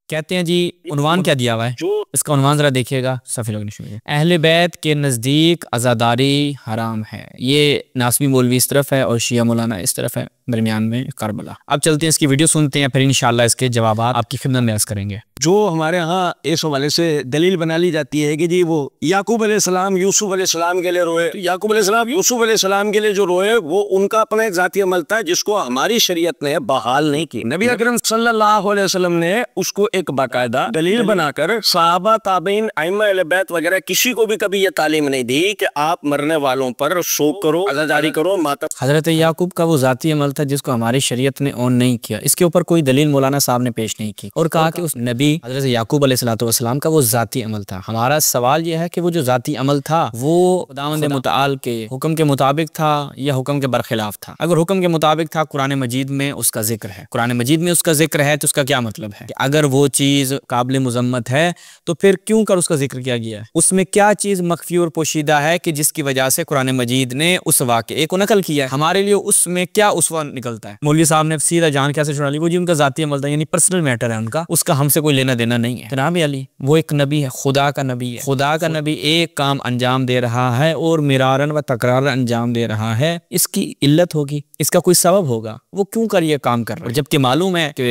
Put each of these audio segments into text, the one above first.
कहते हैं जी उन्वान क्या दिया हुआ है, इसका उन्वान जरा देखिएगा सफ़े लोग में, अहले बैत के नज़दीक अज़ादारी हराम है। ये नासमी मौलवी इस तरफ है और शिया मौलाना इस तरफ है, दरमियान में करबला। अब चलते हैं इसकी वीडियो सुनते हैं, फिर इंशाल्लाह इसके जवाब आपकी खिदमत में अर्ज़ करेंगे। जो हमारे यहाँ इस हवाले से दलील बना ली जाती है कि जी वो याकूब अलैहिस्सलाम यूसुफ अलैहिस्सलाम के लिए रोए, तो याकूब अलैहिस्सलाम यूसुफ अलैहिस्सलाम के लिए जो रोए वो उनका अपना एक जाती अमल था जिसको हमारी शरीयत ने बहाल नहीं की। नबी अकरम सल्लल्लाहु अलैहि वसल्लम ने उसको एक बाकायदा दलील बनाकर सहाबा ताबईन अइम्मा अहले बैत वगैरह किसी को भी कभी ये तालीम नहीं दी कि आप मरने वालों पर शोक करो, अज़ादारी करो, मातम। हजरत याकूब का वो जाती अमल था जिसको हमारी शरीयत ने ऑन नहीं किया, इसके ऊपर कोई दलील मौलाना साहब ने पेश नहीं की और कहा कि उस नबी हजरत याकूब अलैहिस्सलाम का वो जाती अमल था। हमारा सवाल यह है कि वो जो जाती अमल था वो खुदावंद मुतआल के हुक्म के मुताबिक था या हुक्म के बरखिलाफ था। अगर हुक्म के मुताबिक था, कुरान मजीद में उसका जिक्र है, कुरान मजीद में उसका जिक्र है, तो उसका क्या मतलब है कि अगर वो चीज काबिल मुजम्मत है तो फिर क्यों कर उसका जिक्र किया गया है, उसमें क्या चीज मख्फी और पोशीदा है कि जिसकी वजह से कुरान मजीद ने उस वाक़े को नकल किया है। हमारे लिए उसमें क्या उसवा निकलता है। मौलवी साहब ने सीधा जान कैसे छुड़ा ली, वो जी उनका जाती अमल था, यानी पर्सनल मैटर है उनका, उसका हमसे कोई लेना देना नहीं है। जनाब अली वो एक नबी है, खुदा का नबी है, खुदा का नबी एक काम अंजाम दे रहा है और मिरारन व तकरार अंजाम दे रहा है, इसकी इल्लत होगी, इसका कोई सबब होगा, वो क्यों कर ये काम कर रहा है। जबकि मालूम है कि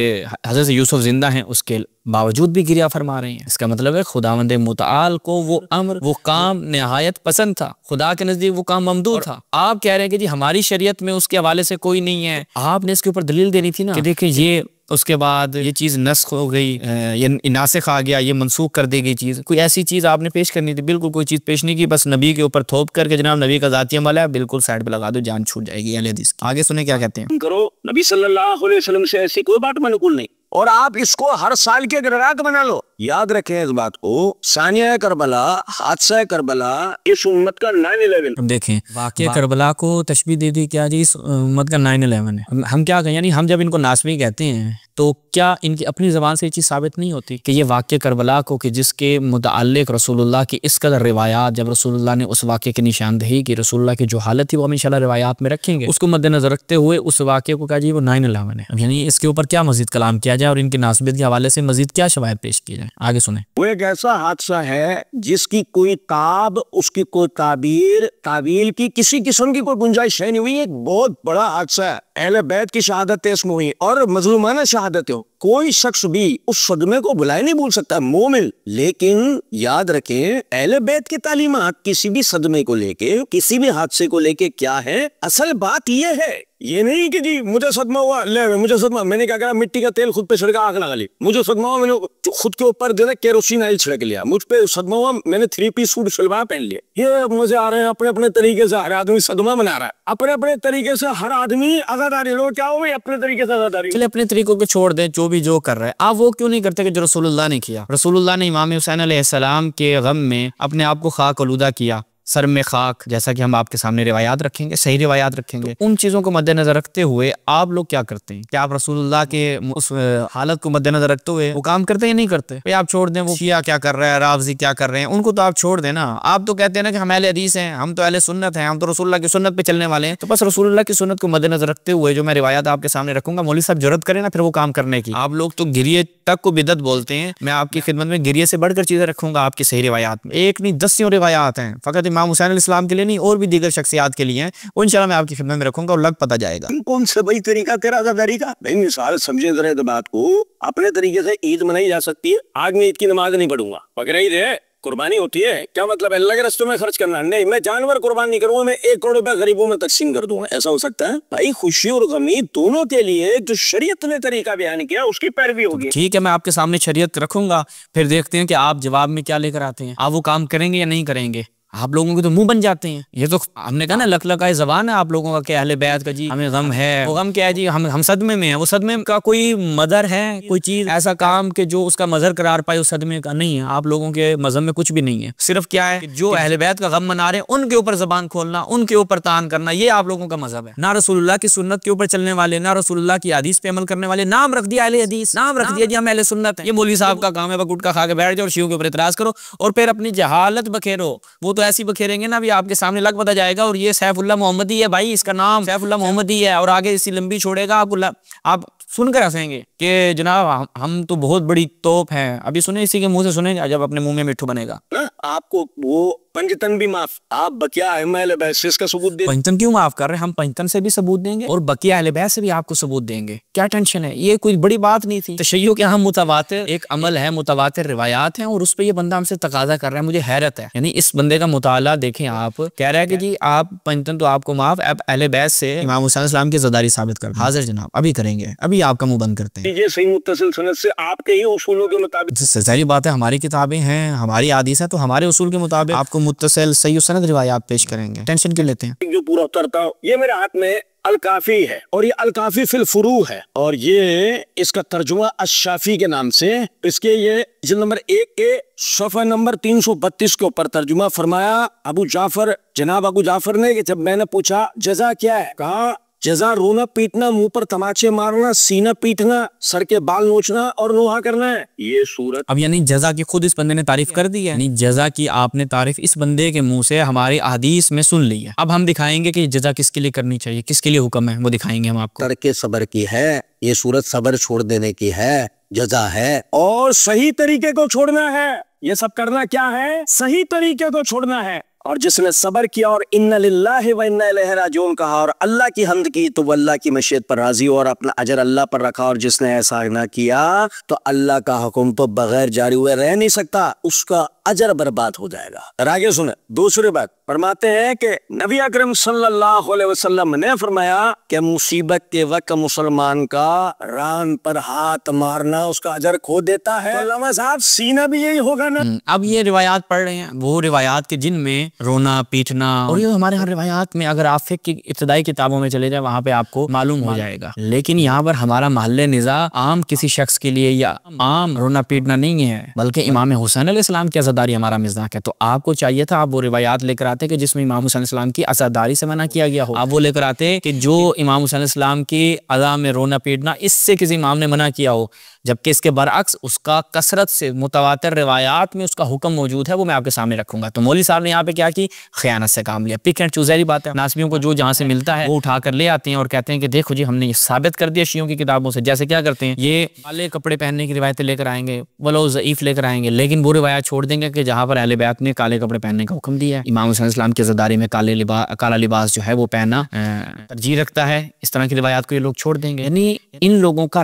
हज़रत यूसुफ जिंदा हैं, उसके बावजूद भी गिरिया फरमा रहे हैं। इसका मतलब है खुदावंद मुतआल को वो अम्र वो काम निहायत पसंद था, खुदा के नजदीक वो काम ममदूद था। आप कह रहे हैं कि जी हमारी शरीयत में उसके हवाले से कोई नहीं है, आपने इसके ऊपर दलील देनी थी ना कि देखिए ये उसके बाद ये चीज़ नस्ख हो गई, ये नासिख आ गया, ये मनसूख कर दी गई चीज़, कोई ऐसी चीज़ आपने पेश करनी थी। बिल्कुल कोई चीज़ पेश नहीं की, बस नबी के ऊपर थोप करके जनाब नबी का जाती अमल है, बिल्कुल साइड पे लगा दो, जान छूट जाएगी अहले हदीस की। आगे सुने क्या कहते हैं। करो नबी सल्लल्लाहु अलैहि वसल्लम से ऐसी कोई बात मनकूल नहीं और आप इसको हर साल के ग्राहक बना लो। याद रखें इस बात को, सानिया करबला, हादसा करबला इस उम्मत का 9/11। देखें वाक़या करबला को तशबीह दे दी क्या जी, इस उम्मत का 9/11 है। हम क्या कहें, यानी हम जब इनको नासवी कहते हैं तो क्या इनकी अपनी ज़बान से ये चीज़ साबित नहीं होती कि ये वाक़या करबला को कि जिसके मुताल्लिक़ रसूलुल्लाह की इस कदर रिवायात, जब रसूलुल्लाह ने उस वाक़े की निशानदही की, रसूलुल्लाह की जो हालत थी वो हम इंशाल्लाह रिवायात में रखेंगे, उसको मद्देनजर रखते हुए उस वाक़े को कहा जी वो 9/11 है। यानी इसके ऊपर क्या मज़ीद कलाम किया जाए और इनकी नासबियत के हवाले से मज़ीद क्या शवाहिद पेश किए जाए। आगे सुने। वो एक ऐसा हादसा है जिसकी कोई ताब, उसकी कोई ताबीर, तावील की किसी किस्म की कोई गुंजाइश नहीं हुई। एक बहुत बड़ा हादसा है, अहले बैत की शहादत इसमें हुई और मजलूमाना शहादत हो। कोई शख्स भी उस सदमे को भुलाए नहीं भूल सकता मोमिन। लेकिन याद रखें अहले बैत की तालीमात किसी भी सदमे को लेके, किसी भी हादसे को लेके क्या है, असल बात यह है, ये नहीं कि जी मुझे सदमा हुआ, ले मुझे सदमा, मैंने क्या करा, मिट्टी का तेल खुद पे छिड़का, आग लगा ली, मुझे सदमा हुआ, मैंने खुद के ऊपर जो है केरोसिन ऑयल छिड़क लिया, मुझ पे सदमा हुआ, मैंने 3 पीस सूट सलवार पहन लिया। ये मजे आ रहे हैं अपने अपने तरीके से, हर आदमी सदमा बना रहा है अपने अपने तरीके से, हर आदमी आजादारी लो, क्या हो अपने तरीके से आजादारी। चलिए अपने तरीकों को छोड़ दें, जो भी जो कर रहे हैं आप वो क्यों नहीं करते कि जो रसूलुल्लाह ने किया। रसूलुल्लाह ने इमाम हुसैन अलैहिस्सलाम के गम में अपने आप को खाक आलूदा किया, सर में खाक, जैसा कि हम आपके सामने रिवायात रखेंगे, सही रिवायात रखेंगे। तो उन चीज़ों को मद्देनजर रखते हुए आप लोग क्या करते हैं, क्या आप रसूलुल्लाह के उस हालत को मद्देनजर रखते हुए वो काम करते हैं या नहीं करते। भाई आप छोड़ दें वो शिया क्या कर रहा है, रावजी क्या कर रहे हैं, उनको तो आप छोड़ दें ना। आप तो कहते हैं ना कि हम अहले हदीस हैं, हम तो अहले सुन्नत हैं, हम तो रसूलुल्लाह की सुन्नत पे चलने वाले हैं। तो बस रसूलुल्लाह की सुन्नत को मद्देनजर रखते हुए जो मैं रिवायात आपके सामने रखूंगा, मौलवी साहब जरूरत करें ना फिर वो काम करने की। आप लोग तो गिरिये तक को बिदत बोलते हैं, मैं आपकी खिदमत में गिरिये से बढ़कर चीजें रखूंगा आपकी सही रिवायात में। एक नहीं 10 रिवायात हैं, फकत इमाम हुसैन अलैहिस्सलाम के लिए नहीं और भी दीगर शख्सियात के लिए हैं, वो इंशाल्लाह मैं आपकी खिदमत में रखूंगा और लग पता जाएगा। कौन सा भाई तरीका तेरा आजादारी का। भाई मिसाल समझे जरा इस बात को, अपने तरीके से ईद मनाई जा सकती है। आज मैं ईद की नमाज नहीं पढ़ूंगा, बकरा ईद है, कुर्बानी होती है, क्या मतलब अल्लाह के रस्ते में खर्च करना नहीं, मैं जानवर कुर्बान नहीं करूंगा, मैं 1 करोड़ रुपया गरीबों में तकसीम कर दूंगा, ऐसा हो सकता है। भाई खुशी और गमी दोनों के लिए जो शरीयत ने तरीका बयान किया उसकी पैरवी होगी। ठीक है, मैं आपके सामने शरीयत रखूंगा, फिर देखते हैं कि आप जवाब में क्या लेकर आते हैं, आप वो काम करेंगे या नहीं करेंगे। आप लोगों के तो मुंह बन जाते हैं। ये तो हमने कहा ना लक लकाए ज़बान है आप लोगों का कि अहले बैत का जी हमें गम है। वो गम क्या है जी, हम सदमे में हैं। वो सदमे का कोई मदर है, कोई चीज ऐसा काम के जो उसका मजहर करार पाए उस सदमे का नहीं है। आप लोगों के मजहब में कुछ भी नहीं है। सिर्फ क्या है, जो अहले बैत का गम मना रहे हैं उनके ऊपर जबान खोलना, उनके ऊपर तान करना, ये आप लोगों का मजहब है। ना रसूलुल्लाह की सुन्नत के ऊपर चलने वाले, ना रसूलुल्लाह की हदीस पे अमल करने वाले। नाम रख दिया अहले हदीस, नाम रख दिया जी हम अहले सुन्नत है। ये मौलवी साहब का काम है, बस गुटखा खा के बैठ जाओ और शियों के ऊपर इतराज करो और फिर अपनी जहालत बखेरो। वो तो ऐसी बखेरेंगे ना, आपके सामने लग पता जाएगा। और ये सैफुल्लाह मोहम्मदी है भाई, इसका नाम सैफुल्लाह मोहम्मदी है और आगे इसी लंबी छोड़ेगा आपको। आप सुनकर हंसेंगे कि जनाब हम तो बहुत बड़ी तोप हैं। अभी सुने, इसी के मुंह से सुने जब अपने मुंह में मिट्ठू बनेगा। आपको वो पंजतन भी माफ, आप बकिया अहले बैत से इसका सबूत दे। पंजतन क्यों माफ कर रहे हैं? हम पंजतन से भी सबूत देंगे और बकिया अहले बैत से भी आपको सबूत देंगे। क्या टेंशन है? ये कोई बड़ी बात नहीं थी। तशय्युअ के हम मुतवातिर एक अमल है, मुतवातिर रिवायात हैं, और उस पर ये बंदा हमसे तकाजा कर रहा है। मुझे हैरत है, यानी इस बंदे का मुताला देखें। आप कह रहे हैं कि जी आप पंजतन तो आपको माफ, अब अहले बैत से इमाम हुसैन इस्लाम की ज़दारी साबित कर। हाजिर जनाब, अभी करेंगे, अभी आपका मुंह बंद करते हैं। सही मुत्तसिल सनद से आपके ही उसूलों के मुताबिक। सारी बात है, हमारी किताबें हैं, हमारी हदीस है, तो हमारे उसूल के मुताबिक आपको मुत्तसिल सही सनद रिवायात पेश करेंगे। टेंशन क्यों लेते हैं? जो पूरा उतरता हो, ये मेरे हाथ में अल काफी है, और ये अल काफी फिल फुरू है, और ये इसका तर्जुमा अश-शाफी के नाम से। इसके ये जिल्द नंबर 1 के सफ़ा नंबर 332 के ऊपर तर्जुमा फरमाया अबू जाफर, जनाब अबू जाफर ने, कि जब मैंने पूछा जजा क्या है, कहा जजा रोना पीटना, मुंह पर तमाचे मारना, सीना पीटना, सर के बाल नोचना और नोहा करना है। ये सूरत अब यानी जजा की खुद इस बंदे ने तारीफ कर दी है, यानी जजा की आपने तारीफ इस बंदे के मुंह से हमारी हदीस में सुन ली है। अब हम दिखाएंगे कि जजा किसके लिए करनी चाहिए, किसके लिए हुक्म है, वो दिखाएंगे हम आपको। तरके सबर की है ये सूरत, सबर छोड़ देने की है, जजा है, और सही तरीके को छोड़ना है। ये सब करना क्या है? सही तरीके को छोड़ना है। और जिसने सबर किया और इन्ना लिल्लाहि व इन्ना इलैहि राजिऊन कहा और अल्लाह की हम्द की, तो वो अल्लाह की मशीयत पर राजी और अपना अजर अल्लाह पर रखा। और जिसने ऐसा ना किया तो अल्लाह का हुक्म तो बगैर जारी हुए रह नहीं सकता, उसका अजर बर्बाद हो जाएगा। और आगे सुने, दूसरी बात फरमाते हैं कि नबी अकरम सल्लल्लाहु अलैहि वसल्लम ने फरमाया कि मुसीबत के वक्त मुसलमान का रान पर हाथ मारना उसका अजर खो देता है। तो अल्लामा साहब सीना भी यही होगा ना? अब ये रिवायात पढ़ रहे हैं, वो रिवायात के जिनमें रोना पीटना, और ये हमारे यहाँ रिवायात में अगर आप फिक़्ह की इब्तिदाई किताबों में चले जाए वहाँ पे आपको मालूम हो जाएगा। लेकिन यहाँ पर हमारा महल्ले निज़ा आम किसी शख्स के लिए या आम रोना पीटना नहीं है, बल्कि इमाम हुसैन अलैहिस्सलाम की अज़ादारी हमारा मिज़ाक है। तो आपको चाहिए था आप वो रिवायात लेकर आते कि जिसमें इमाम हुसैन अलैहिस्सलाम की अज़ादारी से मना किया गया हो। आप वो लेकर आते कि जो इमाम हुसैन अलैहिस्सलाम की अज़ा में रोना पीटना इससे किसी इमाम ने मना किया हो, जबकि इसके बरअक्स उसका कसरत से मुतवातिर रिवायात में उसका हुक्म मौजूद है। वो मैं आपके सामने रखूंगा। तो मौलवी साहब ने यहाँ पे क्या की, खयानत से काम लिया, पिक एंड चूज वाली बात है। नासबियों को जो जहाँ से मिलता है वो उठा कर ले आते हैं और कहते हैं कि देखो जी हमने ये साबित कर दिया शियों की किताबों से। जैसे क्या करते हैं, ये काले कपड़े पहनने की रिवायतें लेकर आएंगे, वलो ज़ईफ लेकर आएंगे, लेकिन वो रिवायत छोड़ देंगे कि जहाँ पर अहले बैत ने काले कपड़े पहनने का हुक्म दिया है। इमाम हुसैन इस्लाम की ज़दारी में काला लिबास जो है वो पहनना तरजीह रखता है। इस तरह की रिवायात को ये लोग छोड़ देंगे। यानी इन लोगों का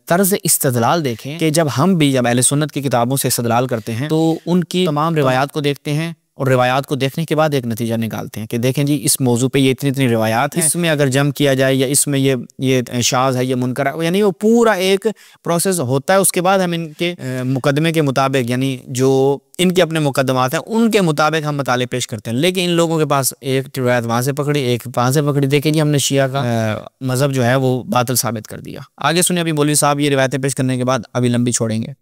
तर्ज इस्तदलाल देखें कि जब अहले सुन्नत की किताबों से इस्तदलाल करते हैं तो उनकी तमाम रिवायात को देखते हैं और रिवायात को देखने के बाद एक नतीजा निकालते हैं कि देखें जी इस मौजू पे ये इतनी रिवायात है, इसमें अगर जम किया जाए या इसमें ये शाज़ है, ये मुनकर है, यानी वो पूरा एक प्रोसेस होता है। उसके बाद हम इनके मुकदमे के मुताबिक, यानी जो इनके अपने मुकदमात हैं उनके मुताबिक हम मताले पेश करते हैं। लेकिन इन लोगों के पास एक रिवायत वहाँ से पकड़ी, एक वहाँ से पकड़ी, देखें जी हमने शिया का मजहब जो है वो बातिल साबित कर दिया। आगे सुनिए अभी मौलवी साहब ये रिवायतें पेश करने के बाद अभी लंबी छोड़ेंगे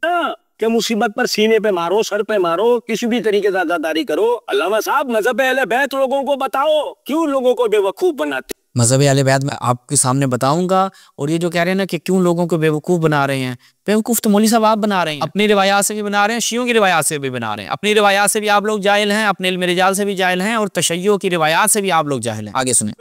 कि मुसीबत पर सीने पे मारो, सर पे मारो, किसी भी तरीके से आज़ादारी करो। अल्लामा साहब मजहब अहले बैत लोगों को बताओ, क्यों लोगों को बेवकूफ बनाते? मजहब अहले बैत मैं आपके सामने बताऊंगा। और ये जो कह रहे हैं ना कि क्यों लोगों को बेवकूफ बना रहे हैं, बेवकूफ तो मौलवी साहब आप बना रहे हैं, अपनी रिवायात से भी बना रहे हैं, शियों की रिवायात से भी बना रहे हैं। अपनी रिवायात से भी आप लोग जाहिल हैं, अपने इल्म रिजाल से भी जाहिल हैं, और तशय्युअ की रिवायात से भी आप लोग जाहिल हैं। आगे सुने।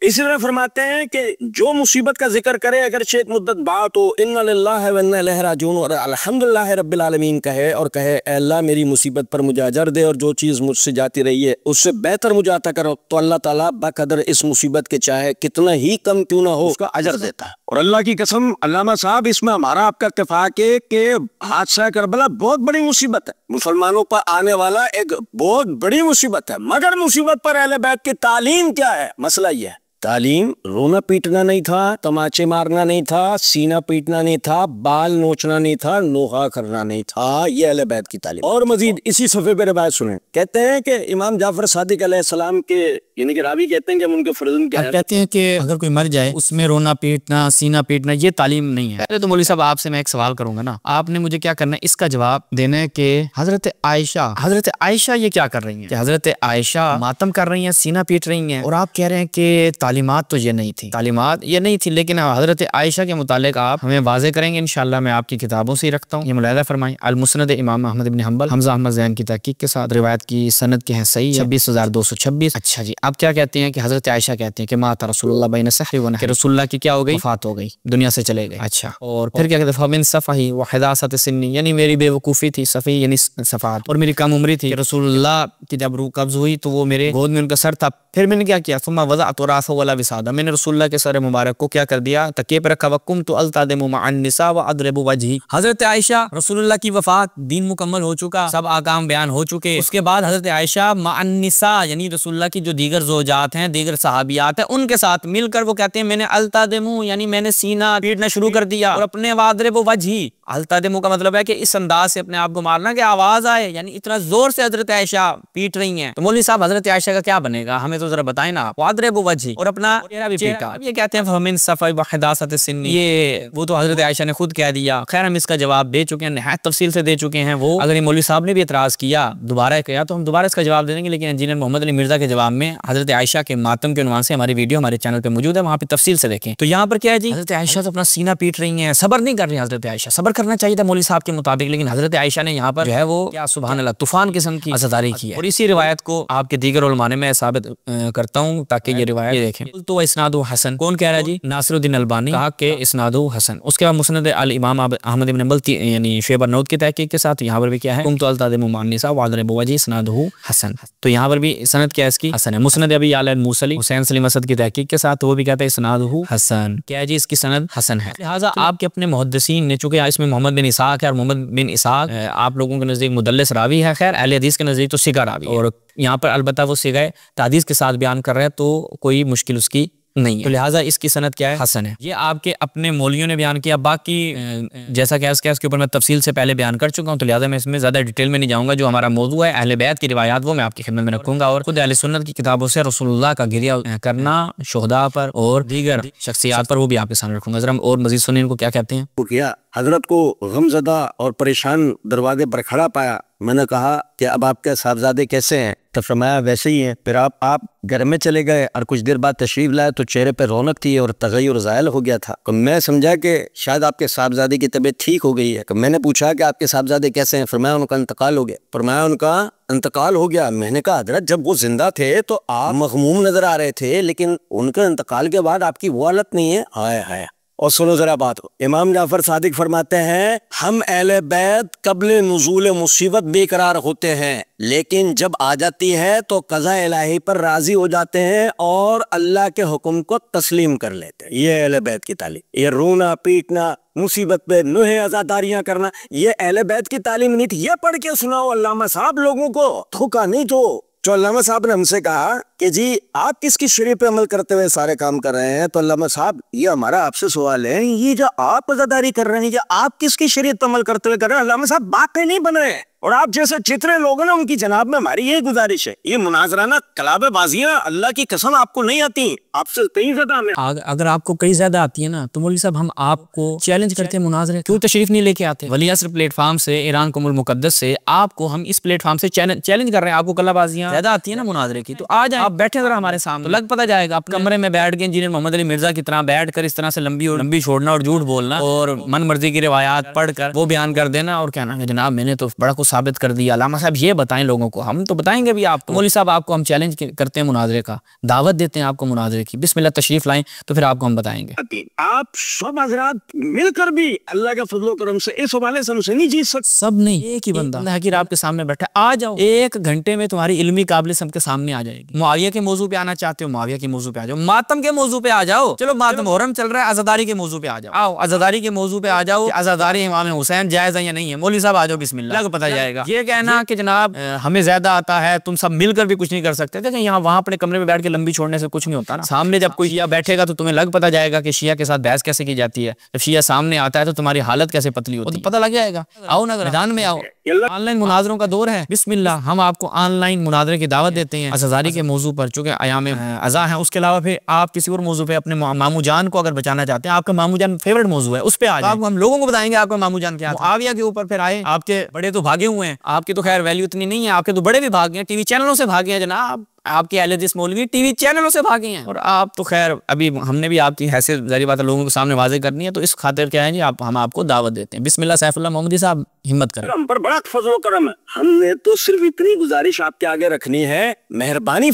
इसी तरह फरमाते हैं कि जो मुसीबत का जिक्र करे अगर एक मुद्दत बात हो, इन्ना लिल्लाहि व इन्ना इलैहि राजिऊन और अल्हम्दुलिल्लाहि रब्बिल आलमीन कहे, और कहे अल्लाह मेरी मुसीबत पर मुझे अजर दे और जो चीज़ मुझसे जाती रही है उससे बेहतर मुझे अता करो, तो अल्लाह ताला बकदर इस मुसीबत के चाहे कितना ही कम क्यों ना हो उसका अजर देता है। और अल्लाह की कसम अल्लामा साहब इसमें हमारा आपका इत्तेफाक है कि हादसा करबला बहुत बड़ी मुसीबत है, मुसलमानों पर आने वाला एक बहुत बड़ी मुसीबत है। मगर मुसीबत पर अहले बैत की तालीम क्या है? मसला यह है, तालीम रोना पीटना नहीं था, तमाचे मारना नहीं था, सीना पीटना नहीं था, बाल नोचना नहीं था, नोहा करना नहीं था। ये अहले बैत की तालीम। और मजीद इसी सफ़े पे रिवायत सुने, कहते हैं कि इमाम जाफर सादिक अलैहिस्सलाम के यानी कि रावी कहते हैं कि उनके फर्जन क्या है, कहते हैं कि अगर कोई मर जाए उसमें रोना पीटना, सीना पीटना ये तालीम नहीं है। पहले तो मौलवी साहब आपसे मैं एक सवाल करूंगा ना, आपने मुझे क्या करना है इसका जवाब देना है कि हजरत आयशा ये क्या कर रही हैं? कि हजरत आयशा मातम कर रही हैं, सीना पीट रही हैं, और आप कह रहे हैं कि तालीमात तो ये नहीं थी, तालीमात ये नहीं थी। लेकिन हज़रत आयशा के मुतालिक आप हमें वाज़े करेंगे इंशाअल्लाह। मैं आपकी किताबों से ही रखता हूँ, ये मुलाहिज़ा फरमाएं। अल मुस्नद इमाम अहमद इब्न हंबल, हमज़ा अहमद ज़ैन की तहकीक के साथ, रिवायत की सनद के हैं सही 26,226। अच्छा जी, आप क्या कहते हैं कि हज़रत आयशा कहती हैं कि माता रसूलुल्लाह बैन सहरी व नहरी, रसूलुल्लाह की क्या हो गई, वफात हो गई, दुनिया से चले गए। अच्छा, और फिर क्या कहते हैं, फमिन सफ़ही व हिदासत सिन्नी, यानी मेरी बेवकूफ़ी थी, सफ़ी यानी सफ़ात, और मेरी कम उम्री थी। रसूलुल्लाह की जब रूह कब्ज़ हुई तो वो मेरे गोद में उनका सर था। फिर मैंने क्या किया, सुम्मा वज़अतु रासहु अला विसादा, मैंने रसूलुल्लाह के सर मुबारक को क्या कर दिया, तकिए पर रखा। वकुमतु अल्तादिमु मअन निसा व अदरिबु वजही। हज़रत आयशा, रसूलुल्लाह की वफात, दीन मुकम्मल हो चुका, सब आकाम बयान हो चुके। उसके बाद हज़रत आयशा मअन निसा यानी रसूलुल्लाह की जो दीगर ज़ौजात हैं, दीगर सहाबियात हैं, उनके साथ मिलकर वो कहते हैं मैंने अल्तादिमु यानी मैंने सीना पीटना शुरू कर दिया, और अपने वादरिबु वजही, अल्तादिमु का मतलब है कि इस अंदाज से अपने आप को मारना कि आवाज आए, यानी इतना जोर से हज़रत आयशा पीट रही हैं। तो मौलवी साहब हज़रत आयशा का क्या बनेगा, हमें तो जरा बताएं ना। वादरिबु वजही, और अपना चेहरा भी पीटा। ये कहते हैं फमिन सफ़ी व हिदासत सिन्नी, ये वो तो हज़रत आयशा ने खुद कह दिया। खैर हम इसका जवाब दे चुके हैं, निहायत तफसील से दे चुके हैं। वो अगर ये मौलवी साहब ने भी एतराज़ किया, दोबारा किया, तो हम दोबारा इसका जवाब दे देंगे। लेकिन इंजीनियर मोहम्मद अली मिर्जा के जवाब में हज़रत आयशा के मातम के उन्वान से हमारी वीडियो हमारे चैनल पे मौजूद है, वहाँ पे तफसील से देखें। तो यहाँ पर क्या है जी, हज़रत आयशा तो अपना सीना पीट रही हैं, सब्र नहीं कर रही हज़रत आयशा। सब्र करना चाहिए था मौलवी साहब के मुताबिक, लेकिन हज़रत आयशा ने यहाँ पर जो है वो क्या सुभान अल्लाह तूफान किस्म की अज़ादारी की है। और इसी रिवायत को आपके दीगर उलमा ने मैं साबित करता हूँ, ताकि ये रिवायत देखें। तो इस्नादु हसन, कौन कह रहा है जी, नासिरुद्दीन अलबानी कहा कि इस्नादु हसन। उसके बाद मुस्नद अल इमाम अहमद इब्न हंबल यानी शेब नौद की तहकीक के साथ यहाँ पर भी क्या है, कुमतु अल्तादिमु मअन निसा व अदरिबु वजही इस्नादुहु हसन। तो यहाँ पर भी सनद क्या है इसकी, हसन है। मुस्नद अबी अल मूसली हुसैन सलीम असद की तहकीक के साथ, तो वो भी कहता है इस्नादुहु हसन, क्या है जी, इसकी सनद हसन है। लिहाजा आपके अपने मुहद्दिसीन ने, चूंकि इसमें मोहम्मद बिन इसहाक है, और मोहम्मद बिन इसहाक आप लोगों के नजदीक मुदल्लिस रावी है, खैर अहले हदीस के नजदीक तो सिगा रावी है, और यहाँ पर अलबत्ता वो सिगाए तादीस के साथ बयान कर रहे हैं, तो कोई मुश्किल उसकी नहीं है। तो लिहाजा इसकी सनद क्या है, हसन है। ये आपके अपने मौलियों ने बयान किया। बाकी जैसा क्या इसके ऊपर मैं तफसील से पहले बयान कर चुका हूँ, तो लिहाजा मैं इसमें ज़्यादा डिटेल में नहीं जाऊँगा। जो हमारा मौजू है अहले बैत की रिवायात, वो मैं आपकी खिदमत में रखूँगा, और खुद अहले सुन्नत की किताबों से रसूलुल्लाह का गिरिया करना शुहदा पर और दीगर शख्सियात पर, वो भी आपके सामने रखूँगा। जरा और मजीद सुनिए इनको क्या कहते हैं। किया हजरत को गमज़दा और परेशान दरवाजे पर खड़ा पाया। मैंने कहा कि अब आपके साहबजादे कैसे हैं, तो फरमाया वैसे ही हैं। फिर आप घर में चले गए, और कुछ देर बाद तशरीफ लाए तो चेहरे पर रौनक थी और तगय्युर ज़ायल हो गया था। तो मैं समझा कि शायद आपके साहबजादे की तबीयत ठीक हो गई है। तो मैंने पूछा कि आपके साहबजादे कैसे हैं, फरमाया उनका इंतकाल हो गया। फरमाया उनका इंतकाल हो गया। मैंने कहा हजरत जब वो जिंदा थे तो आप मखमूम नजर आ रहे थे, लेकिन उनके इंतकाल के बाद आपकी वो हालत नहीं है। हाय हाय। और सुनो जरा बात, इमाम जाफर सादिक फरमाते हैं हम अहले बैत कब्ल नुज़ूल मुसीबत बेकरार होते हैं, लेकिन जब आ जाती है तो कज़ा इलाही पर राजी हो जाते हैं और अल्लाह के हुक्म को तस्लीम कर लेते हैं। ये अहले बैत की तालीम। ये रोना पीटना, मुसीबत पे नुहे आजादारियां करना, ये अहले बैत की तालीम नहीं थी। ये पढ़ के सुनाओ अल्लामा साहब लोगों को, धोखा नहीं दो। तो अल्लामा साहब ने हमसे कहा कि जी आप किसकी शरीयत पे अमल करते हुए सारे काम कर रहे हैं। तो अल्लामा साहब ये हमारा आपसे सवाल है, ये जो आप अज़ादारी कर रहे हैं, ये आप किसकी शरीयत पे अमल करते हुए कर रहे हैं। अल्लामा साहब बातें नहीं बन रहे हैं, और आप जैसे चित्रे लोग ना, उनकी जनाब में हमारी ये गुजारिश है, ये मुनाजराना कलाबेबाजियां अल्लाह की कसम आपको नहीं आती, आपसे कहीं ज्यादा हमें। अगर आपको कई ज्यादा आती है ना, तो मौलवी साहब हम आपको चैलेंज करते हैं मुनाजरे, क्यों तशरीफ नहीं लेके आते। वली असर प्लेटफॉर्म से, ईरान कुमुल मुकद्दस से आपको हम इस प्लेटफॉर्म से चैलेंज कर रहे हैं। आपको कलाबाजियां ज्यादा आती है ना मुनाजरे की, तो आ जाए, आप बैठे जरा हमारे सामने, तो लग पता जाएगा। आप कमरे में बैठ के इंजीनियर मोहम्मद अली मिर्जा की तरह बैठ कर इस तरह से लंबी छोड़ना और झूठ बोलना और मन मर्जी की रिवायात पढ़कर वो बयान कर देना और कहना कि जनाब मैंने तो बड़ा कुछ साबित कर दिया। अल्लामा साहब ये बताएं लोगों को, हम तो बताएंगे भी आपको। मौलवी साहब आपको हम चैलेंज करते हैं मुनाजरे का, दावत देते हैं आपको मुनाजरे की। बिस्मिल्लाह तशरीफ लाएं तो फिर आपको हम बताएंगे। आप सब हजरात मिलकर भी अल्लाह के फजलो करम से इस हवाले से हमसे नहीं जीत सकते। सब नहीं, एक ही बंदा हकीर आपके सामने बैठा, आ जाओ, 1 घंटे में तुम्हारी इल्मी काबिलियत सबके सामने आ जाएगी। मुआविया के मौजू पे आना चाहते हो, मुआविया के मौजू पे आ जाओ। मातम के मौजू पे आ जाओ, चलो मातम मुहर्रम चल रहा है, अज़ादारी के मौजू पे आ जाओ। आओ अज़ादारी के मौजू पे आ जाओ, अज़ादारी इमाम हुसैन जायज़ है या नहीं है। मौलवी साहब आ जाओ, बिस्मिल्लाह, पता जाएगा। ये कहना कि जनाब हमें ज्यादा आता है, तुम सब मिलकर भी कुछ नहीं कर सकते, देखिए यहाँ वहाँ अपने कमरे में बैठ के लंबी छोड़ने से कुछ नहीं होता ना। सामने जब कोई शिया बैठेगा तो तुम्हें लग पता जाएगा कि शिया के साथ बहस कैसे की जाती है। जब शिया सामने आता है तो तुम्हारी हालत कैसे पतली होती है, तो पता लग जाएगा। आओ ना, मैदान में आओ। ऑनलाइन मुनाजरों का दौर है, बिस्मिल्लाह, हम आपको ऑनलाइन मुनाजरे की दावत देते हैं अज़ादारी के मौजू पर, चूंकि अयाम अज़ा है। उसके अलावा फिर आप किसी और मौजू पे अपने मामू जान को अगर बचाना चाहते हैं, आपका मामू जान फेवरेट मौजू है, उस पे आ जाए, हम लोगों को बताएंगे आपका मामू जान क्या है। मुआविया के ऊपर फिर आए, आपके बड़े तो भागे हुए हैं, आपकी तो खैर वैल्यू इतनी नहीं है, आपके तो बड़े भी भागे हैं, टीवी चैनलों से भागे हैं जनाब, आपके अहले हदीस मौलवी टीवी चैनलों से भागे हैं, और आप तो खैर अभी हमने भी आपकी हैसियत ज़ाहिर बात है लोगों के सामने वाज़ेह करनी है, तो इस खातिर क्या है जी हम आपको दावत देते हैं। बिस्मिल्लाह सैफुल्लाह मोहम्मदी साहब हिम्मत करें। हम पर बड़ा फजल करम है। हमने तो सिर्फ इतनी गुजारिश आपके आगे रखनी है, मेहरबानी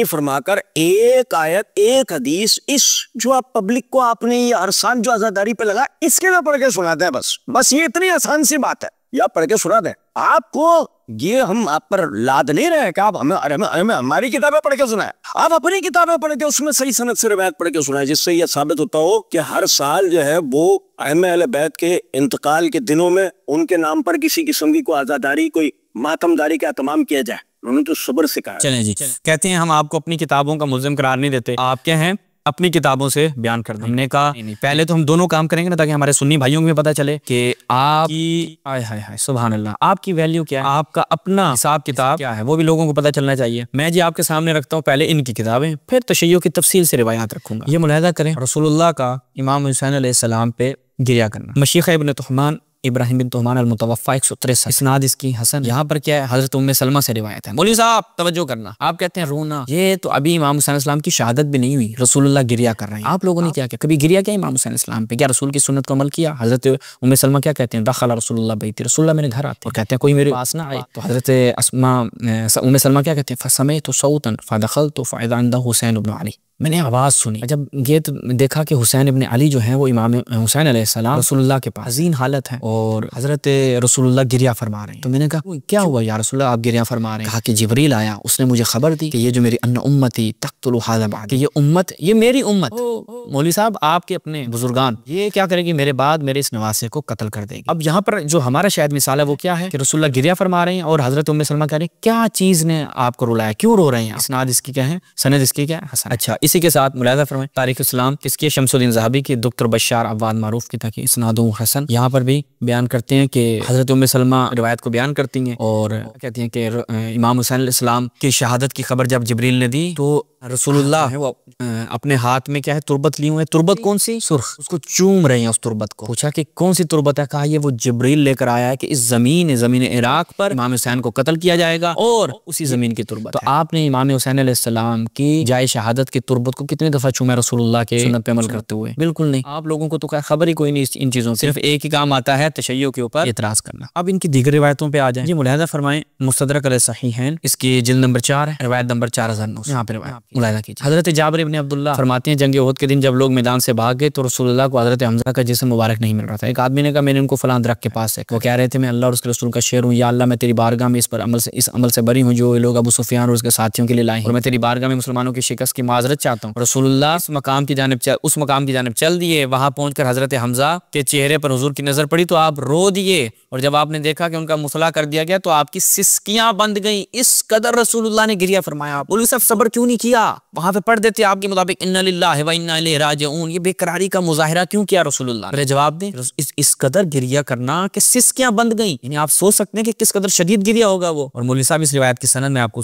फरमाकर एक आयत एक हदीस इस जो आप पब्लिक को आपने ये हर साल जो आजादारी पे लगा इसके ना पढ़ के सुना दें। बस ये इतनी आसान सी बात है, या पढ़ के सुना दें। आपको ये हम आप पर लाद नहीं रहे कि आप हमें हमारी किताबें पढ़ के सुनाए। आप अपनी किताबें पढ़ के उसमें सही सनद से रिवायत पढ़ के सुनाए, जिससे यह साबित होता हो कि हर साल जो है वो अहले बैत के इंतकाल के दिनों में उनके नाम पर किसी किस्म की कोई आजादारी कोई मातमदारी का एहतमाम किया जाए। उन्होंने तो सब्र सिखाया। चलें जी, कहते हैं हम आपको अपनी किताबों का मुल्ज़िम करार नहीं देते, आप क्या हैं अपनी किताबों से बयान कर दें। हमने कहा नहीं, पहले तो हम दोनों काम करेंगे ना, ताकि हमारे सुन्नी भाइयों को भी पता चले कि आपकी आय हाय हाय सुभान अल्लाह आपकी वैल्यू क्या है, आपका अपना हिसाब किताब क्या है, वो भी लोगों को पता चलना चाहिए। मैं जी आपके सामने रखता हूँ पहले इनकी किताबें, फिर तशय्यो की तफसील से रिवायात रखूंगा। ये मुलाहिजा करें रसूलुल्लाह का इमाम हुसैन अलैहिस्सलाम पे गिरिया करना। मशीख इब्न तुहमान इब्राहिम बिन तुहमान अल-मुतवफ़्फ़ा 163 इसनाद इसकी हसन। यहाँ पर क्या है, हजरत उम्मे सलमा से रिवायत है। मौलवी साहब तवज्जो करना, आप कहते हैं रोना, ये तो अभी इमाम हुसैन अलैहिस्सलाम की शहादत भी नहीं हुई, रसूलुल्लाह गिरिया कर रहे हैं। आप लोगों ने क्या किया, कभी गिरिया किया इमाम हुसैन अलैहिस्सलाम पे? क्या रसूल की सुन्नत को अमल किया? हजरत उम्मे सलमा क्या कहते हैं, दखल रसूलुल्लाह बैती, रसूलुल्लाह मेरे घर आते और कहते हैं कोई मेरे पास ना आए। तो हजरत उम्मे सलमा क्या कहते हैं, फसमअतु सौतन फदखलतु फइज़ा इंदहु हुसैन इब्न अली, मैंने आवाज़ सुनी, जब ये तो देखा कि हुसैन इब्न अली जो है वो इमाम हुसैन अलैहिस्सलाम रसूलुल्लाह के पास हज़ीन हालत है और हजरत रसूलुल्लाह गिरिया फरमा रहे हैं। तो मैंने कहा क्या हुआ या रसूलुल्लाह आप गिरिया फरमा रहे हैं? कहा कि जिब्रील आया, उसने मुझे खबर दी कि ये जो मेरी अन्न उम्मती तक़्तुलु हाज़ा बाद, कि ये उम्मत, ये मेरी उम्मत मौलवी साहब आपके अपने बुजुर्गान ये क्या करेगी, मेरे बाद मेरे इस नवासे को कत्ल कर देगी। अब यहाँ पर जो हमारा शायद मिसाल है वो क्या है कि रसूलुल्लाह गिरिया फरमा रहे हैं और हजरत उम्मे सलमा कह रहे हैं क्या चीज़ ने आपको रुलाया, क्यों रो रहे हैं? इसनाद इसकी क्या है, सनद इसकी क्या है, हसन। अच्छा, इसी के साथ मुलाहिज़ा फरमाएं तारीख़ इस्लाम किसकी, शमसुद्दीन ज़हाबी की, दुक्तर बशार अव्वाद मारूफ की, ताकि इसनादु हसन। यहाँ पर भी बयान करते हैं कि हजरत उम्मे सलमा रिवायत को बयान करती हैं और कहती हैं कि इमाम हुसैन अलैहिस्सलाम की शहादत की खबर जब जिब्रील ने दी तो रसूलुल्लाह है वो अपने हाथ में क्या है, तुरबत ली हुई है। तुरबत कौन सी, सुर्ख, उसको चूम रहे हैं उस तुरबत को। पूछा कि कौन सी तुरबत है? कहा ये वो जिब्रील लेकर आया है कि इस ज़मीन इराक पर इमाम हुसैन को कत्ल किया जाएगा और उसी ज़मीन की तुरबत। तो आपने इमाम हुसैन अलैहिस्सलाम की जाए शहादत की तुरबत को कितनी दफ़ा चूमा रसूलुल्लाह के सुन्नत पे अमल करते हुए? बिल्कुल नहीं। आप लोगों को तो खबर ही कोई नहीं इन चीज़ों से, सिर्फ एक ही काम आता है, तशय्यो के ऊपर एतराज़ करना। अब इनकी दीगर रिवायतों पे आ जाए। जी मुलाहिज़ा फरमाएं, मुस्तदरक अलैहिस्सहीहैन इसकी जिल्द नंबर 4 है, रिवायत नंबर 4009, यहाँ पे मुलाहिज़ा कीजिए। हजरत जाबिर इब्न अब्दुल्ला फरमाते हैं जंग उहद के दिन जब लोग मैदान से भाग गए तो रसूलुल्लाह को हजरत हमजा का जिस्म मुबारक नहीं मिल रहा था। एक आदमी ने कहा मैंने उनको फलां दरख्त के पास है, वो कह रहे थे मैं अल्लाह और उसके रसूल का शेर हूँ, या अल्लाह मैं तेरी बारगाह में इस अमल से बरी हूँ जो लोग अबू सुफियान और उसके साथियों के लिए लाए हैं, और मैं तेरी बारगाह में मुसलमानों की शिकस्त की माजरत चाहता हूँ। रसूलुल्लाह उस मकाम की जानिब चल दिए। वहां पहुंचकर हजरत हमजा के चेहरे पर हुजूर की नजर पड़ी तो आप रो दिए, और जब आपने देखा कि उनका मुसला कर दिया गया तो आपकी सिसकियां बंद गई। इस कदर रसूलुल्लाह ने गिरिया फरमाया। बोले सब सब्र क्यों नहीं किया, वहां पे पढ़ देते आपके मुताबिक इन्ना लिल्लाहि व इन्ना इलैहि राजिऊन, ये बेकरारी का मुजाहिरा क्यों किया रसूलुल्लाह ने? जवाब दें, इस कदर गिरिया करना कि सिसकियां बंद गई, यानी आप सोच सकते हैं कि किस कदर शदीद गिरिया होगा वो। और मौलवी साहब इस रिवायत की सनद में आपको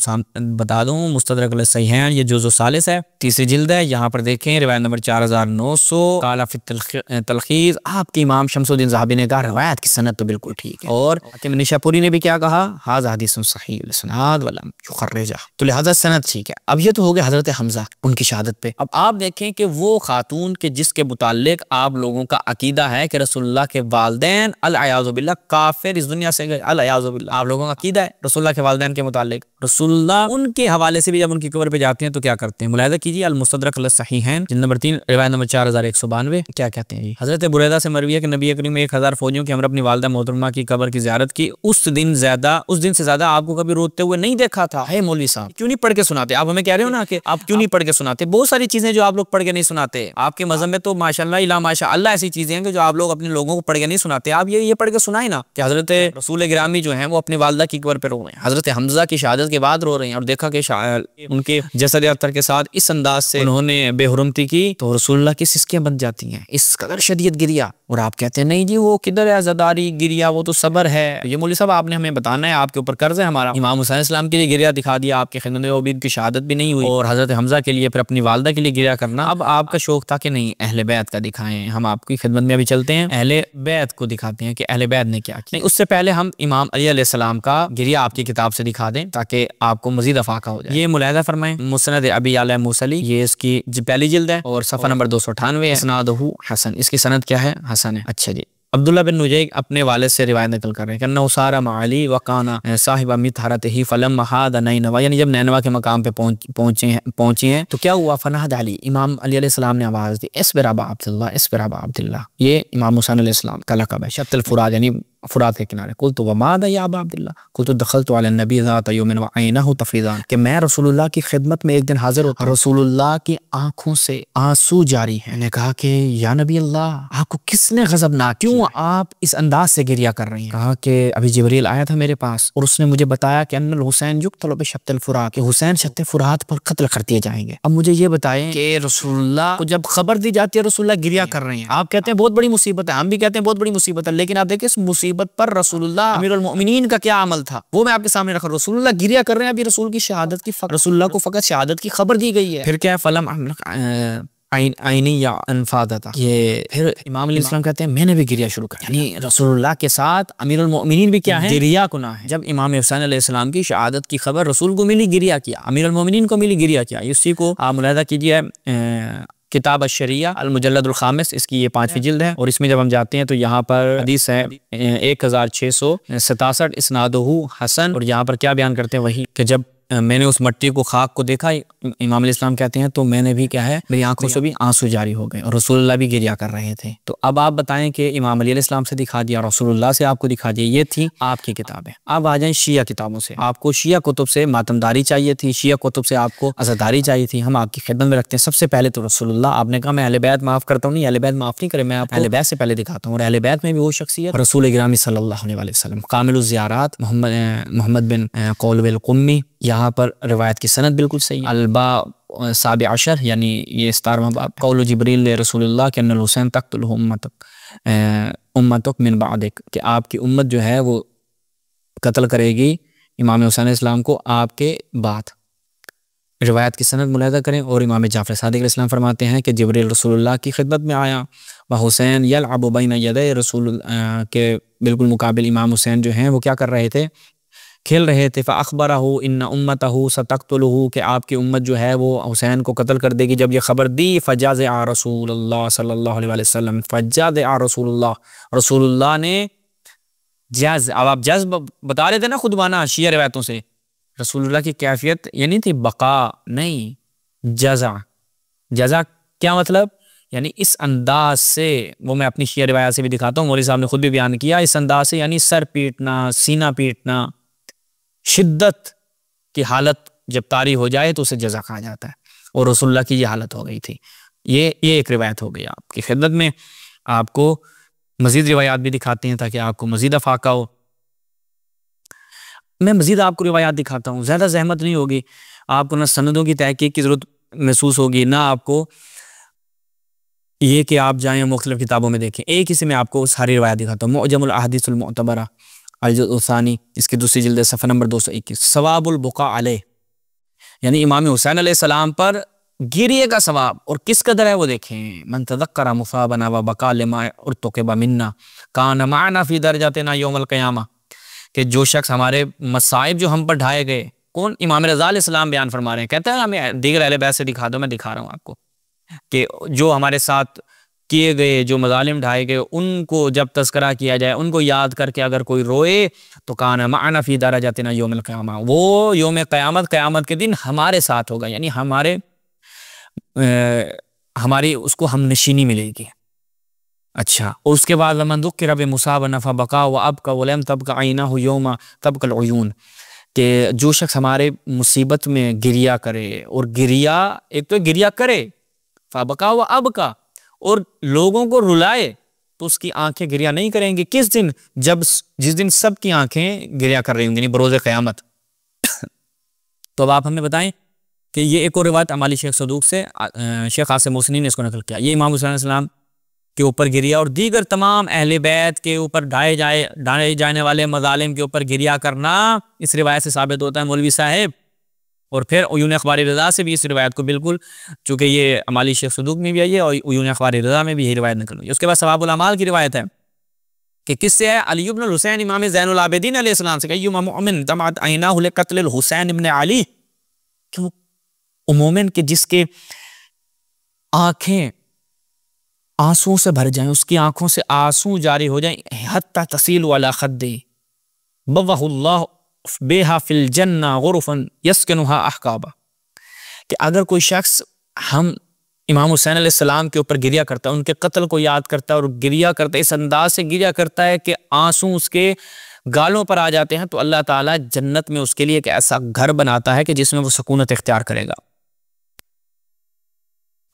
बता दूं, मुस्तदरक अलैहिस्सहीहैन ये जुज़् सालिस है, तीसरी जिल्द है, यहाँ पर देखें रिवायत नंबर 4900 काला फी तलखीस। आपके इमाम शमसुद्दीन ज़हाबी ने कहा रिवायत की सनद तो बिल्कुल ठीक है, और हाकिम निशापुरी ने भी क्या कहा, हाज़ा हदीसुन सहीह इस्नाद वलम युखर्रिजा, तो लिहाजा सनद ठीक है। अब ये तो हो गया हजरत हमजा उनकी शहादत पे। अब आप देखें कि वो खातून के जिसके मुताल्लिक आप लोगों का अकीदा है कि रसूलुल्लाह के वालिदैन अल-अयाज़ु बिल्लाह काफिर इस दुनिया से गए, अल-अयाज़ु बिल्लाह आप लोगों का अकीदा है रसूलुल्लाह के वालिदैन के मुताल्लिक। रसूलुल्लाह उनके हवाले से भी जब उनकी कब्र पे जाते हैं तो क्या करते हैं, मुलाहिज़ा कीजिए अल-मुस्तदरक अलैहिस्सहीहैन जिल्द नंबर 3 रिवायत नंबर 4192 क्या कहते हैं। हजरत बुरैदा से मरवी है कि नबी करीम 1000 फौजियों की हमने अपनी वालिदा मोहतरमा की कब्र की ज़ियारत की, उस दिन से ज्यादा आपको कभी रोते हुए नहीं देखा था। है मौलवी साहब क्यों नहीं पढ़ के सुनाते? आप हमें कह रहे हो ना कि आप क्यों नहीं पढ़ के सुनाते? बहुत सारी चीजें जो आप लोग पढ़ के नहीं सुनाते, आपके मजहब में तो माशाअल्लाह इला माशाअल्लाह ऐसी चीजें हैं कि जो आप लोग अपने लोगों को पढ़ के नहीं सुनाते। आप ये पढ़ के सुनाए ना कि हजरत रसूल गिरामी जो है वो अपनी वालिदा की कब्र पे रो रहे हैं, हजरत हमजा की शहादत के बाद रो रहे हैं, और देखा कि उनके जसद अख्तर के साथ इस अंदाज से उन्होंने बेहुरमती की तो रसूलुल्लाह की सिसकियां बन जाती हैं, इस कदर शदीद गिरिया। और आप कहते हैं नहीं जी वो किधर है अज़ादारी गिरिया, वो तो सब्र है। ये मौलवी साहब आपने हमें बताना है, आपके ऊपर कर्ज है हमारा। इमाम हुसैन इस्लाम के लिए गिरिया दिखा दिया, आपके खिदमत में की शहादत भी नहीं हुई, और हज़रत हमज़ा के लिए, फिर अपनी वालदा के लिए गिरिया करना। अब आपका शौक था कि नहीं अहले बैत का दिखाएं, हम आपकी खिदमत में अभी चलते हैं, अहले बैत को दिखाते हैं कि अहले बैत ने क्या किया। नहीं, उससे पहले हम इमाम अली अलैहिस्सलाम का गिरिया आपकी किताब से दिखा दें ताकि आपको मजीद अफाका हो जाए। ये मुलाहिज़ा फरमाएं, मुस्नद अबी अला मूसली, ये इसकी पहली जिल्द है और सफ़ा नंबर 298 है। इस्नादुहु हसन, इसकी सनद क्या है? हसन है। अच्छा जी। अब्दुल्ला बिन नुजैय अपने वालिद से रिवायत नकल कर रहे हैं कि सारा माली वकाना साहिबा मितहरत ही फलम महाद नैनवा, यानी जब नैनवा के मकाम पे पहुंचे हैं तो क्या हुआ? फनाद अली, इमाम अली अलैहिस्सलाम ने आवाज़ दी, इस्बिर अबा अब्दुल्ला, इस्बिर अबा अब्दुल्ला। ये इमाम हुसैन अलैहिस्सलाम का लक़ब है, शत्तुल फुरात यानी फुरात के किनारे। कुल तो वमादा या अबा अब्दुल्ला, कुल तो दखलतु अला नबी ज़ात यौमिन व ऐनहु तफीज़ान, कि मैं रसूलुल्लाह की खिदमत में एक दिन हाजिर होता, रसूलुल्लाह की आंखों से आंसू जारी है। मैंने कहा कि या नबी अल्लाह, आपको किसने गज़बनाक, क्यों आप इस अंदाज से गिरिया कर रही हैं? कहा कि अभी जिब्रील आया था मेरे पास और उसने मुझे बताया कि अन्नल हुसैन युक़्तलु बिशत्तिल फुरात, कि हुसैन शत्ते फुरात पर कत्ल कर दिए जाएंगे। अब मुझे ये बताएं कि रसूलुल्लाह को जब खबर दी जाती है रसूलुल्लाह गिरिया कर रहे हैं, आप कहते हैं बहुत बड़ी मुसीबत है, हम भी कहते हैं बहुत बड़ी मुसीबत है, लेकिन आप देखिए इस मुसीबत पर रसूलुल्लाह अमीरुल मोमिनीन का क्या अमल था वो मैं आपके सामने रखा। रसूलुल्लाह गिरिया कर रहे हैं, अभी रसूल की शहादत की रसूलुल्लाह को फकत शहादत की खबर दी गई है। फिर क्या है? फलम आईनी या अनफादता, ये फिर इमाम अली इस्लाम कहते हैं मैंने भी गिरिया शुरू कर, यानी रसूलुल्लाह के साथ अमीरुल मोमिनीन भी क्या है? गिरिया गुनाह है। जब इमाम हुसैन अलैहिस्सलाम की शहादत की खबर रसूल को मिली, गिरिया किया, अमीरुल मोमिनीन को मिली, गिरिया किया। इसी को आप मुलाहिज़ा कीजिए, किताब अश-शरिया अल मुजल्लदुल खामिस, इसकी ये 5वीं जिल्द है और इसमें जब हम जाते हैं तो यहाँ पर हदीस है 1667, इस्नादुहु हसन, और यहाँ पर क्या बयान करते हैं वही कि जब मैंने उस मट्टी को, खाक को देखा, इमाम इस्लाम कहते हैं, तो मैंने भी क्या है, मेरी आंखों से भी आंसू जारी हो गए और रसूलुल्लाह भी गिरिया कर रहे थे। तो अब आप बताएं कि इमाम अली अलैहिस्सलाम से दिखा दिया, रसूलुल्लाह से आपको दिखा दिया, ये थी आपकी किताबें। अब आ जाएं शिया किताबों से। आपको शिया कुतुब से मातमदारी चाहिए थी, शिया कुतुब से आपको अज़ादारी चाहिए थी, हम आपकी खिदमत में रखते हैं। सबसे पहले तो रसूलुल्लाह, आपने कहा मैं अहले बैत माफ़ करता हूँ, नहीं अहले बैत माफ़ नहीं करे, मैं आपको अहले बैत से पहले दिखाता हूँ। और अहले बैत में भी वो शख्सियत रसूल गिरामी सल्लल्लाहु अलैहि वसल्लम, कामिलुज़ ज़ियारात मोहम्मद बिन क़ौलुल कुम्मी, यहाँ पर रिवायत की सनद बिल्कुल सही। अलबा साबे अशर, यानी ये 17वां बाब, कौल जिब्रील रसूलुल्लाह के अन्नल हुसैन तक़्तुलहु उम्मतक मिन बादिक, कि आपकी उम्मत जो है वो कत्ल करेगी इमाम हुसैन इस्लाम को आपके बाद। रिवायत की सनद मुलाहिज़ा करें। और इमाम जाफ़र सादिक़ अलैहिस्सलाम फरमाते हैं कि जिब्रील रसूलुल्लाह की खिदमत में आया, व हुसैन यलअबु बैन यदै रसूल के बिल्कुल मुकाबिल इमाम हुसैन जो हैं वो क्या कर रहे थे? खेल रहे थे। फ़अख़बरहु इन्न उम्मतहु सतक़्तुलहु, कि आपकी उम्मत जो है वो हुसैन को कत्ल कर देगी। जब ये खबर दी, फ़जाज़अ रसूलुल्लाह सल्लल्लाहु अलैहि वसल्लम, फ़जाज़अ रसूलुल्लाह, रसूलुल्लाह ने जज़, अब आप जज़ बता रहे थे ना खुदबाना शिया रिवायतों से, रसूलुल्लाह की कैफियत ये नहीं थी बका, नहीं, जज़ा। जज़ा क्या मतलब? यानी इस अंदाज से, वो मैं अपनी शिया रिवायत से भी दिखाता हूँ, मौलवी साहब ने खुद भी बयान किया, इस अंदाज से यानी सर पीटना, सीना पीटना, शिद्दत की हालत जब तारी हो जाए तो उसे जज़ा कहा जाता है। और रसूलुल्लाह की ये हालत हो गई थी। ये एक रिवायत हो गई आपकी खिदमत में। आपको मज़ीद रिवायात भी दिखाते हैं ताकि आपको मज़ीद अफाका हो। मैं मज़ीद आपको रिवायात दिखाता हूँ, ज़्यादा ज़हमत नहीं होगी आपको, ना सनदों की तहकीक की ज़रूरत महसूस होगी, ना आपको ये कि आप जाएँ मुख्तलिफ़ किताबों में देखें। एक ही से मैं आपको सारी रिवायत दिखाता हूँ। मुअजमुल अहादीसुल मुअतबरा अल-जुज़-उस-सानी, इसकी दूसरी जिल्द, सफ़ा नंबर 221, सवाबुल बुका अलैह, यानी इमाम हुसैन अलैहिस्सलाम पर गिरिए का सवाब और किस कदर है वो देखें। मन तज़क्करा मुसाबना व बका लिमा उर्तुक़िबा मिन्ना कान माना फ़ी दरजातिना यौमल क़ियामा, कि जो शख्स हमारे मसाइब जो हम पर ढाए गए, कौन? इमाम रज़ा अलैहिस्सलाम बयान फरमा रहे हैं। कहते हैं हमें दीगर अहले बैत से दिखा दो, मैं दिखा रहा हूँ आपको, कि जो हमारे साथ किए गए, जो मज़ालिम ढाए गए, उनको जब तज़किरा किया जाए, उनको याद करके अगर कोई रोए तो कान माना फ़ी दरजातिना यौमल क़ियामा, वो यौम क़यामत, क़यामत के दिन हमारे साथ होगा, यानी हमारी उसको हम नशीनी मिलेगी। अच्छा, और उसके बाद वमन ज़ुक्किरा बिमुसाबना फ़बका व अबका व लम तबका ऐनाहु यौमा तबकल उयून, कि जो शख्स हमारे मुसीबत में गिरिया करे, और गिरिया एक तो गिरिया करे, फ़बका व अबका, और लोगों को रुलाए, तो उसकी आंखें गिरिया नहीं करेंगी। किस दिन? जिस दिन सबकी आंखें गिरिया कर रही होंगी, यानी बरोज़ क़यामत। तो अब आप हमें बताएं कि ये एक और रिवायत अमाली शेख सदूक से शेख क़ासिम मोहसिनी ने इसको नकल किया। ये इमाम हुसैन अलैहिस्सलाम के ऊपर गिरिया और दीगर तमाम अहले बैत के ऊपर ढाए जाने वाले मज़ालिम के ऊपर गिरिया करना, इस रिवायत से साबित होता है मौलवी साहब और फिर उयून अखबार रज़ा से भी इस रिवायत को बिल्कुल, चूँकि ये अमाली शेख सदूक में भी आई है और उयून अखबार रज़ा में भी यही रिवायत निकल हुई है। उसके बाद सवाबुल अमाल की रिवायत है कि किससे है, अली इब्न हुसैन इमाम ज़ैनुल आबिदीन अलैहिस्सलाम से, अय्युमा मुमिन तमअत ऐनाहु लिक़त्ल हुसैन इब्न अली, कि वो मोमिन के जिसके आंखें आंसुओं से भर जाएं, उसकी आंखों से आंसू जारी हो जाएं, हत्ता तसील अला खद्दी बव्वहुल्लाह बेहा फिल जन्ना गुरफन यस्कनुहा अहकाबा, कि अगर कोई शख्स हम इमाम हुसैन अलैहिस्सलाम के ऊपर गिरिया करता है, उनके कत्ल को याद करता है और गिरिया करता है, इस अंदाज से गिरिया करता है कि आंसू उसके गालों पर आ जाते हैं, तो अल्लाह ताला जन्नत में उसके लिए एक ऐसा घर बनाता है कि जिसमें वो सुकूनत इख्तियार करेगा।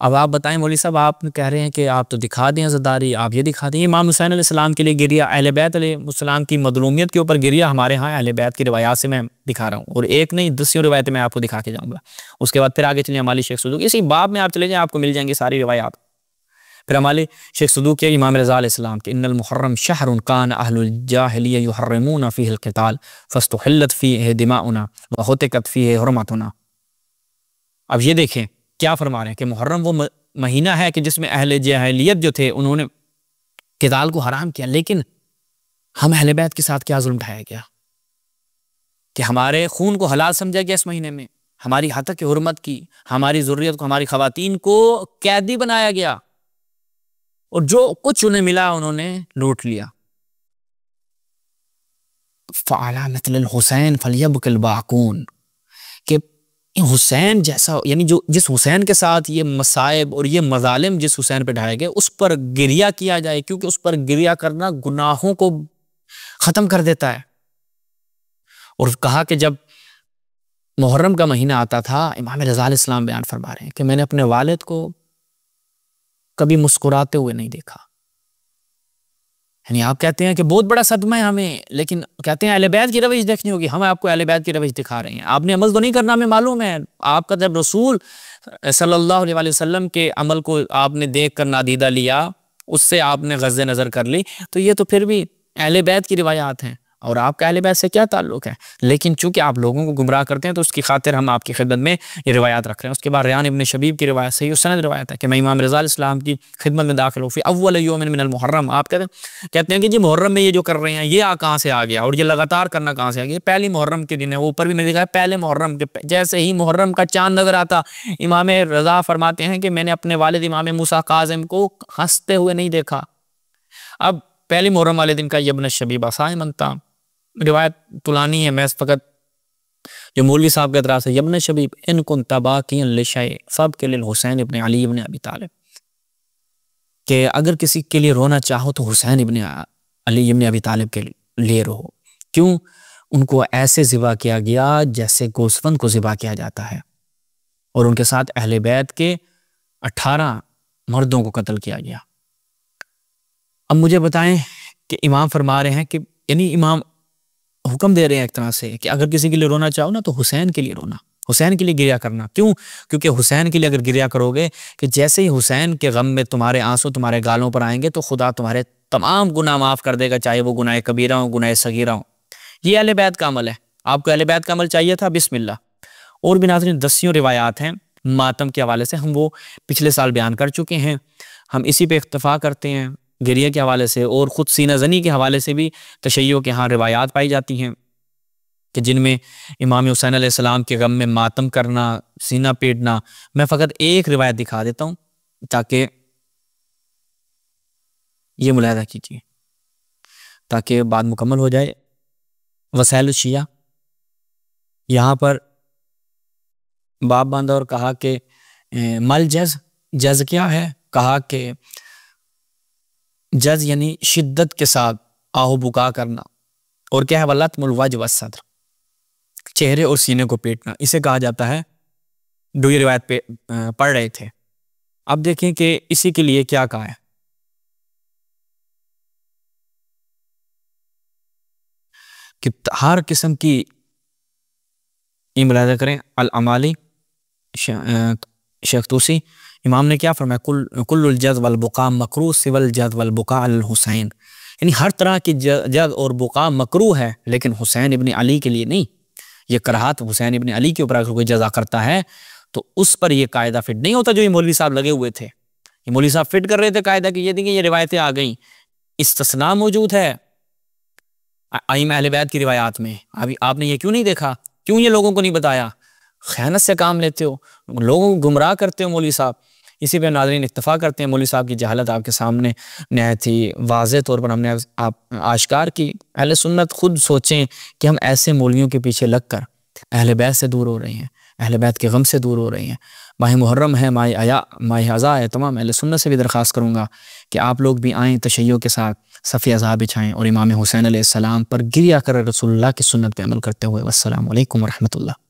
अब आप बताएं मौलवी साहब, आप कह रहे हैं कि आप तो दिखा दें ज़दारी, आप ये दिखा दें। इमाम हुसैन अलैहिस्सलाम के लिए गिरिया, अहले बैत अलैहिस्सलाम की मज़लूमियत के ऊपर गिरिया हमारे यहाँ अहले बैत की रिवायात से मैं दिखा रहा हूँ, और एक नहीं 10 रिवायतें मैं आपको दिखा के जाऊँगा। उसके बाद फिर आगे चलिए अमाली शेख सदूक, इसी बाब में आप चले जाएँ, आपको मिल जाएंगी सारी रिवायात। फिर अमाली शेख सदूक के इमाम रज़ा अलैहिस्सलाम के, इन्नल मुहर्रम शहरुन कान अहलुल जाहिलिय्या युहर्रिमूना फीहिल क़िताल फस्तुहिल्लत फीहि दिमाउना व हुतिकत फीहि हुर्मतुना। अब ये देखें क्या फरमा रहे हैं कि मुहर्रम वो महीना है कि जिसमें अहले जाहिलियत जो थे उन्होंने क़िताल को हराम किया, लेकिन हम अहले बैत के साथ क्या जुल्म ढाया गया कि हमारे खून को हलाल समझा गया इस महीने में, हमारी हतक की हुर्मत की, हमारी ज़ुर्रियत को, हमारी ख़वातीन को कैदी बनाया गया, और जो कुछ उन्हें मिला उन्होंने लूट लिया। फ़अला मिथल हुसैन फलयबकिल बाक़ून, कि हुसैन जैसा, यानी जो जिस हुसैन के साथ ये मसाइब और ये मजालिम जिस हुसैन पे ढाए गए, उस पर गिरिया किया जाए, क्योंकि उस पर गिरिया करना गुनाहों को ख़त्म कर देता है। और कहा कि जब मुहर्रम का महीना आता था, इमाम रज़ा अलैहिस्सलाम बयान फरमा रहे हैं कि मैंने अपने वालिद को कभी मुस्कुराते हुए नहीं देखा। यानी आप कहते हैं कि बहुत बड़ा सदमा है हमें, लेकिन कहते हैं अहले बैत की रवैश देखनी होगी, हम आपको अहले बैत की रवैश दिखा रहे हैं। आपने अमल तो नहीं करना, हमें मालूम है। आपका जब रसूल सल्लल्लाहु अलैहि वसल्लम के अमल को आपने देख कर नादीदा लिया, उससे आपने गज़े नज़र कर ली, तो ये तो फिर भी अहले बैत की रिवायात हैं, और आपका अहले बैत से क्या ताल्लुक़ है। लेकिन चूंकि आप लोगों को गुमराह करते हैं, तो उसकी खातिर हम आपकी खिदमत में ये रिवायात रख रहे हैं। उसके बाद रियान इब्न शबीब की रिवायत, सही सनद रिवायत है कि मैं इमाम रज़ा अलैहिस्सलाम की खिदमत में दाखिल हुआ फ़ी अव्वल यौमिन मिनल मुहर्रम। आप कहते हैं कि जी मुहर्रम में ये जो कर रहे हैं ये कहाँ से आ गया, और ये लगातार करना कहाँ से आ गया। पहली मुहर्रम के दिन है, वो ऊपर भी मैंने देखा है, पहले मुहर्रम के जैसे ही मुहर्रम का चाँद नजर आता, इमाम रज़ा फरमाते हैं कि मैंने अपने वालिद इमाम मूसा काज़िम को हंसते हुए नहीं देखा। अब पहली मुहर्रम वाले दिन का इब्न शबीब साइमन था, रिवायत तुलानी है, मैं फ़कत जो मौलवी साहब के तरफ से इब्न शबीब इन कुंता बाक़ियन लिशै फ़बकी लिल हुसैन इब्न अली इब्न अबी तालिब, कि अगर किसी के लिए रोना चाहो तो हुसैन इब्न अली इब्न अबी तालिब के लिए रो। क्यों? उनको ऐसे ज़िबा किया गया जैसे गोसफंद को ज़िबा किया जाता है, और उनके साथ अहले बैत के 18 मर्दों को कत्ल किया गया। अब मुझे बताएं कि इमाम फरमा रहे हैं कि, यानी इमाम हुक्म दे रहे हैं एक तरह से कि अगर किसी के लिए रोना चाहो ना तो हुसैन के लिए रोना, हुसैन के लिए गिरिया करना। क्यों? क्योंकि हुसैन के लिए अगर गिरिया करोगे कि जैसे ही हुसैन के गम में तुम्हारे आंसू तुम्हारे गालों पर आएंगे, तो खुदा तुम्हारे तमाम गुनाह माफ़ कर देगा, चाहे वो गुनाह कबीरा हो, गुनाह सगीरा हो। ये अहले बैत का अमल है। आपको अहले बैत का अमल चाहिए था, बिस्मिल्लाह। और भी नाज़रीन 10 रिवायात हैं मातम के हवाले से, हम वो पिछले साल बयान कर चुके हैं। हम इसी पे इख्तफा करते हैं गिरिया के हवाले से, और ख़ुद सीना ज़नी के हवाले से भी तशय्यो के यहाँ रिवायात पाई जाती हैं कि जिनमें इमाम हुसैन अलैहिस्सलाम के गम में मातम करना, सीना पीटना। मैं फ़कत एक रिवायत दिखा देता हूँ ताकि ये मुलाहिज़ा कीजिए, ताकि बात मुकम्मल हो जाए। वसाइल शिया यहाँ पर बाब बांधा और कहा कि मल जज़ क्या है? कहा कि जज़ यानी शिद्दत के साथ आहो बुका करना, और क्या है वलतमुल वज्ह वस्सद्र, चेहरे और सीने को पीटना, इसे कहा जाता है। दो ये रिवायत पे पढ़ रहे थे। अब देखें कि इसी के लिए क्या कहा है कि हर किस्म की मुलाहिज़ा करें। अल अमाली शेख तूसी इमाम ने क्या फरमाया, कुल्लुल जज़ वल बुका मकरूह सिवल जज़ वल बुका अल हुसैन, यानी हर तरह की जज़ और बुका मकरूह है, लेकिन हुसैन इब्न अली के लिए नहीं। ये कराहत हुसैन इब्न अली के ऊपर अगर कोई जजा करता है तो उस पर ये कायदा फिट नहीं होता जो ये मौलवी साहब लगे हुए थे। ये मौलवी साहब फिट कर रहे थे कायदा कि ये देखिए ये रिवायतें आ गई, इस्तिस्ना मौजूद है आइम अहले बैत की रिवायात में, अभी आपने ये क्यों नहीं देखा, क्यों ये लोगों को नहीं बताया? खयानत से काम लेते हो, लोगों को गुमराह करते हो मौलवी साहब। इसी पे नाज़रीन इत्तफाक करते हैं मौलवी साहब की जहालत आपके सामने नहायत ही वाज़ेह तौर पर हमने आप आश्कार की। अहले सुन्नत खुद सोचें कि हम ऐसे मौलवियों के पीछे लग कर अहले बैत से दूर हो रहे हैं, अहले बैत के गम से दूर हो रही हैं। माह मुहर्रम है, माह अज़ा है, तमाम अहले सुन्नत से भी दरख्वास्त करूँगा कि आप लोग भी आएँ तशय्युओं के साथ सफ़े अज़ा बिछाएँ और इमाम हुसैन अलैहिस्सलाम पर गिरिया कर रसूलुल्लाह की सुन्नत पे अमल करते हुए। वस्सलामु अलैकुम व रहमतुल्लाह।